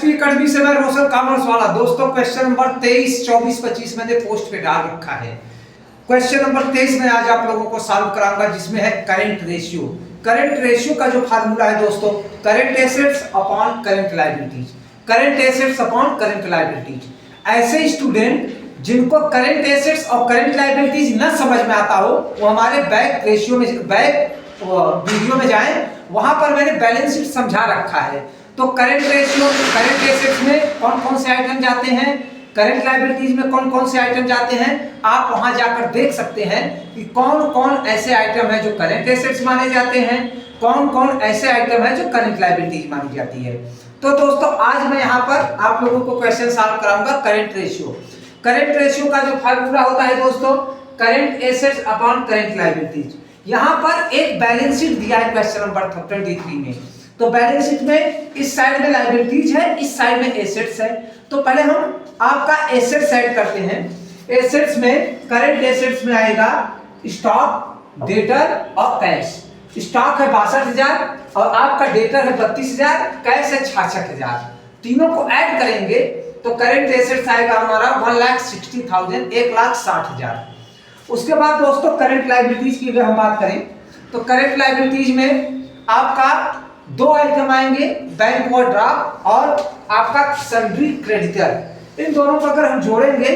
SP academy से मैं रोशन commerce वाला। दोस्तों क्वेश्चन नंबर 23, 24, 25 मैंने पोस्ट पे डाल रखा है। क्वेश्चन नंबर 23 में आज आप लोगों को सॉल्व कराऊंगा, जिसमें है करंट रेशियो। करंट रेशियो का जो फार्मूला है दोस्तों, current assets upon current liabilities, current assets upon current liabilities. ऐसे स्टूडेंट जिनको करंट एसेट्स और करंट लायबिलिटीज न समझ में आता हो, वो हमारे बैक रेशियो में, बैक वीडियो में जाएं, वहां पर मैंने बैलेंस शीट समझा रखा है। तो करंट रेशियो, करंट एसेट्स में कौन कौन से आइटम जाते हैं, करंट लायबिलिटीज में कौन कौन से आइटम जाते हैं, आप वहां जाकर देख सकते हैं कि कौन कौन ऐसे आइटम है जो करंट एसेट्स माने जाते हैं, कौन कौन ऐसे आइटम है जो करंट लायबिलिटीज मानी जाती है। तो दोस्तों आज मैं यहाँ पर आप लोगों को क्वेश्चन सॉल्व कराऊंगा करंट रेशियो। करंट रेशियो का जो फार्मूला होता है दोस्तों, current assets upon current liabilities. यहाँ पर एक बैलेंस शीट दिया है क्वेश्चन नंबर 23 में। तो बैलेंस शीट में इस साइड में लायबिलिटीज है, इस साइड में एसेट्स है। तो पहले हम आपका एसेट साइड करते हैं। एसेट्स में, करंट एसेट्स में आएगा स्टॉक, डेटर और कैश। स्टॉक है 62,000 और आपका डेटर है 32,000, कैश है 66,000। तीनों को ऐड करेंगे तो करंट एसेट्स आएगा हमारा 1,60,000, 1,60,000। उसके बाद दोस्तों करंट लायबिलिटीज की अगर हम बात करें तो करंट लायबिलिटीज में आपका दो आइटम आएंगे, बैंक ओवरड्राफ्ट और आपका सन्ड्री क्रेडिटर। इन दोनों को अगर हम जोड़ेंगे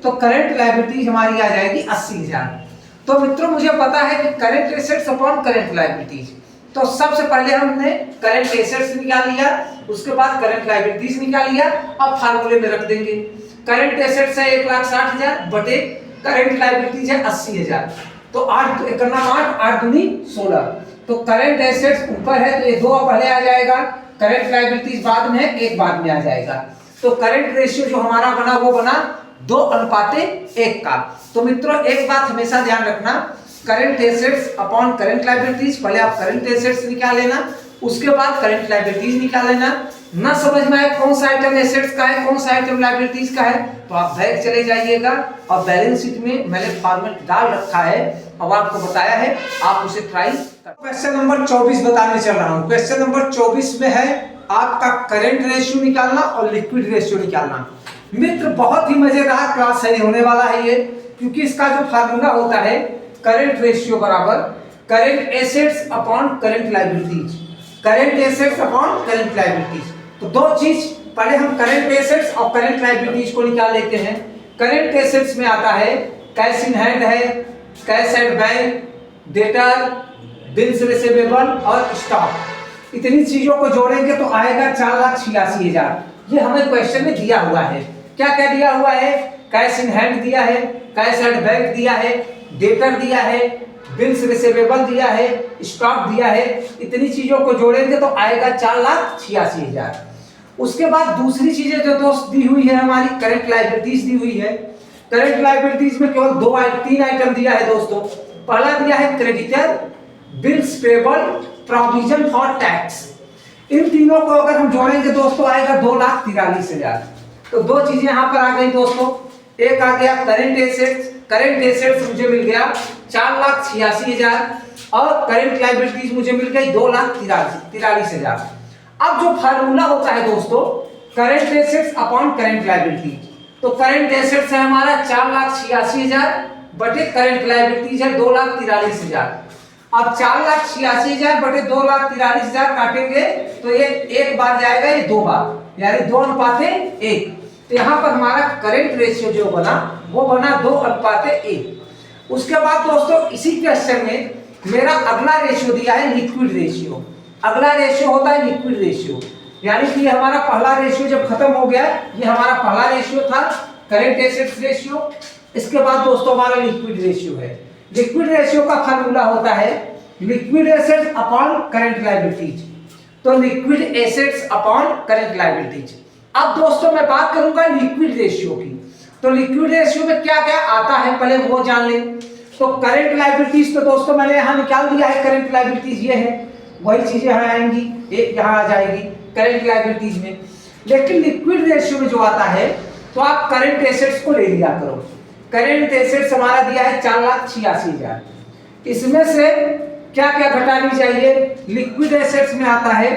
तो करंट लायबिलिटीज हमारी आ जाएगी 80,000। तो मित्रों मुझे पता है कि current assets upon current liabilities, तो सबसे पहले हमने करंट एसेट्स निकाल लिया, उसके बाद करंट लायबिलिटीज निकाल लिया। अब फार्मूले में रख देंगे, करंट एसेट्स है 1,60,000 बटे करंट लायबिलिटीज है 80,000। तो 8 करना 8, 8 दूनी 16। तो करंट एसेट्स ऊपर है तो ये 2 पहले आ जाएगा, करंट लायबिलिटीज बाद में है, 1 बाद में आ जाएगा। तो करंट रेशियो जो हमारा बना वो बना 2:1 का। तो मित्रों एक बात हमेशा ध्यान रखना, current assets upon current liabilities, पहले आप करंट एसेट्स निकाल लेना, उसके बाद करंट लायबिलिटीज निकाल लेना। ना समझ में आए कौन सा आइटम एसेट्स का है, कौन सा आइटम लायबिलिटीज का है, तो आप बैक चले जाइएगा और बैलेंस शीट में मैंने फॉर्मेट डाल रखा है और आपको बताया है, आप उसे ट्राई। क्वेश्चन नंबर 24 बताने चल रहा हूँ। क्वेश्चन नंबर 24 में है आपका करंट रेशियो निकालना और लिक्विड रेशियो निकालना। मित्र बहुत ही मजेदार क्लास है होने वाला है ये, क्योंकि इसका जो फार्मूला होता है करंट रेशियो बराबर current assets upon current liabilities, current assets upon current liabilities. तो दो चीज, पहले हम करंट एसेट्स और करंट लायबिलिटीज को निकाल लेते हैं। करंट एसेट्स में आता है कैश इन हैंड है, cash at bank, debtor, bills receivable और स्टॉक। इतनी चीजों को जोड़ेंगे तो आएगा 4,86,000। ये हमें क्वेश्चन में दिया हुआ है। क्या क्या दिया हुआ है, कैश इन हैंड दिया है, कैश एट बैंक दिया है, डेटर दिया है, बिल्स रिसीवेबल दिया है, स्टॉक दिया है। इतनी चीजों को जोड़ेंगे तो आएगा 4,86,000। उसके बाद दूसरी चीजें जो दोस्त दी हुई है हमारी, करंट लायबिलिटीज दी हुई है। करंट लायबिलिटीज में केवल 3 आइटम दिया है दोस्तों। पहला दिया है creditor, bills payable, provision for tax. इन तीनों को अगर हम जोड़ेंगे दोस्तों आएगा 2,43,000। तो दो चीजें यहाँ पर आ गई दोस्तों। एक आ गया करंट एसेट्स, करंट एसेट्स मुझे मिल गया 4,86,000 और करंट लायबिलिटीज मुझे मिल गई 2,43,000। अब जो फार्मूला होता है दोस्तों current assets upon current liabilities, तो करंट एसेट्स है हमारा 4,86,000 बटे करंट लायबिलिटीज है 2,43,000। अब 4,86,000 बटे 2,43,000 काटेंगे तो ये 1 बार जाएगा, ये 2 बार, यानी 2:1। तो यहाँ पर हमारा करंट रेशियो जो बना वो बना 2:1। उसके बाद दोस्तों इसी क्वेश्चन में मेरा अगला रेशियो दिया है लिक्विड रेशियो। अगला रेशियो होता है लिक्विड रेशियो, यानी कि हमारा पहला रेशियो जब खत्म हो गया, ये हमारा पहला रेशियो था करंट एसेट्स रेशियो। इसके बाद दोस्तों हमारा लिक्विड रेशियो है। लिक्विड रेशियो का फार्मूला होता है liquid assets upon current liabilities. तो liquid assets upon current liabilities. अब दोस्तों मैं बात करूंगा लिक्विड रेशियो की। तो लिक्विड रेशियो में क्या क्या आता है पहले वो जान लें। तो करंट लायबिलिटीज तो दोस्तों मैंने यहाँ निकाल दिया है, करंट लायबिलिटीज ये है, वही चीजें यहाँ आएंगी, एक यहाँ आ जाएगी करंट लायबिलिटीज में। लेकिन लिक्विड रेशियो में जो आता है तो आप करंट एसेट्स को ले लिया करो। करंट एसेट्स हमारा दिया है 4,86,000। इसमें से क्या क्या घटानी चाहिए, लिक्विड एसेट्स में आता है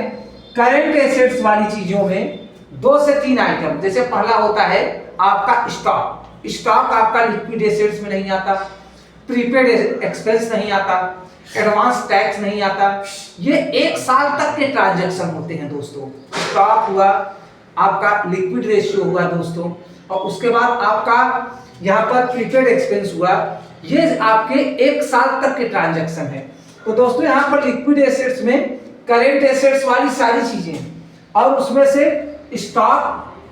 करंट एसेट्स वाली चीजों में 2 से 3 आइटम, जैसे पहला होता है आपका स्टॉक। स्टॉक आपका लिक्विड एसेट्स में नहीं आता, प्रीपेड एक्सपेंस नहीं आता, एडवांस टैक्स नहीं आता। ये 1 साल तक के ट्रांजैक्शन होते हैं दोस्तों। स्टॉक हुआ, आपका लिक्विड रेशियो हुआ दोस्तों, और उसके बाद आपका यहाँ पर प्रीपेड एक्सपेंस हुआ। ये आपके 1 साल तक के ट्रांजैक्शन है। तो दोस्तों यहाँ पर लिक्विड एसेट्स में करेंट एसेट्स वाली सारी चीजें, और उसमें से स्टॉक,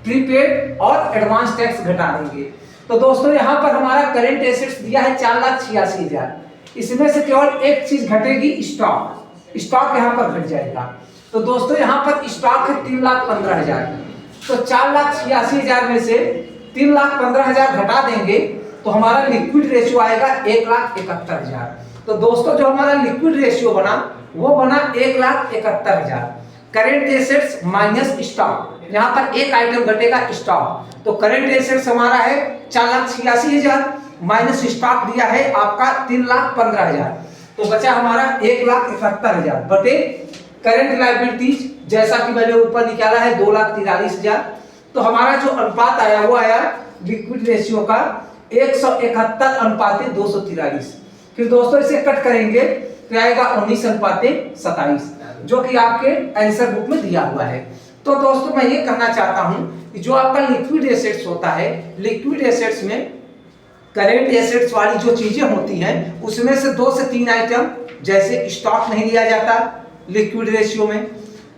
प्रीपेड और एडवांस टैक्स घटा देंगे। तो दोस्तों यहाँ पर हमारा करेंट एसेट्स दिया है 4,86,000। इसमें से केवल एक चीज घटेगी, स्टॉक। स्टॉक यहाँ पर घट जाएगा। तो दोस्तों यहाँ पर स्टॉक है 3,15,000। तो 4,86,000 में से 3,15,000 घटा देंगे तो हमारा लिक्विड रेशियो आएगा 1,71,000। तो दोस्तों जो हमारा लिक्विड रेशियो बना वो बना 1,71,000। करेंट एसेट्स माइनस स्टॉक, यहाँ पर एक आइटम घटेगा स्टॉक। तो करेंट एसेट्स हमारा है 4,86,000 माइनस स्टॉक दिया है आपका 3,15,000। तो बचा हमारा 1,71,000 बटे करेंट लायबिलिटीज, जैसा कि मैंने ऊपर निकाला है 2,43,000। तो हमारा जो अनुपात आया वो आया लिक्विड रेशियो का 171:243। फिर दोस्तों इसे कट करेंगे तो आएगा 19:27, जो कि आपके आंसर बुक में दिया हुआ है। तो दोस्तों मैं ये कहना चाहता हूं कि जो आपका लिक्विड एसेट्स होता है, लिक्विड एसेट्स में करेंट एसेट्स वाली जो चीजें होती हैं उसमें से 2 से 3 आइटम, जैसे स्टॉक नहीं लिया जाता लिक्विड रेशियो में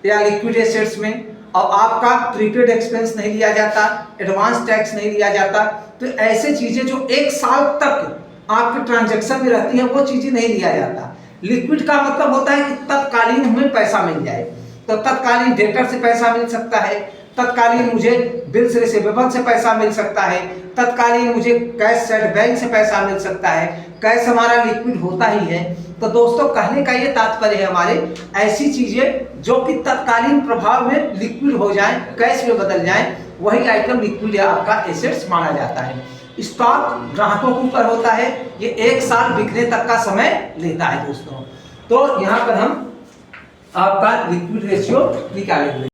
या लिक्विड एसेट्स में, और आपका प्रीपेड एक्सपेंस नहीं लिया जाता, एडवांस टैक्स नहीं लिया जाता। तो ऐसे चीजें जो 1 साल तक आपके ट्रांजैक्शन में रहती है वो चीजें नहीं लिया जाता। लिक्विड का मतलब होता है कि तत्कालीन हमें पैसा मिल जाए। तो तत्कालीन डेटर से पैसा मिल सकता है, तत्कालीन मुझे बिल्स रिसीवेबल से पैसा मिल सकता है, तत्कालीन मुझे कैश सेट बैंक से पैसा मिल सकता है। कैश हमारा लिक्विड होता ही है। तो दोस्तों कहने का ये तात्पर्य है हमारे, ऐसी चीजें जो कि तत्कालीन प्रभाव में लिक्विड हो जाएं, कैश में बदल जाएं, वही आइटम लिक्विड या आपका एसेट्स माना जाता है। स्टॉक ग्राहकों के ऊपर होता है, ये 1 साल बिकने तक का समय लेता है दोस्तों। तो यहाँ पर हम आपका लिक्विड रेशियो निकालेंगे।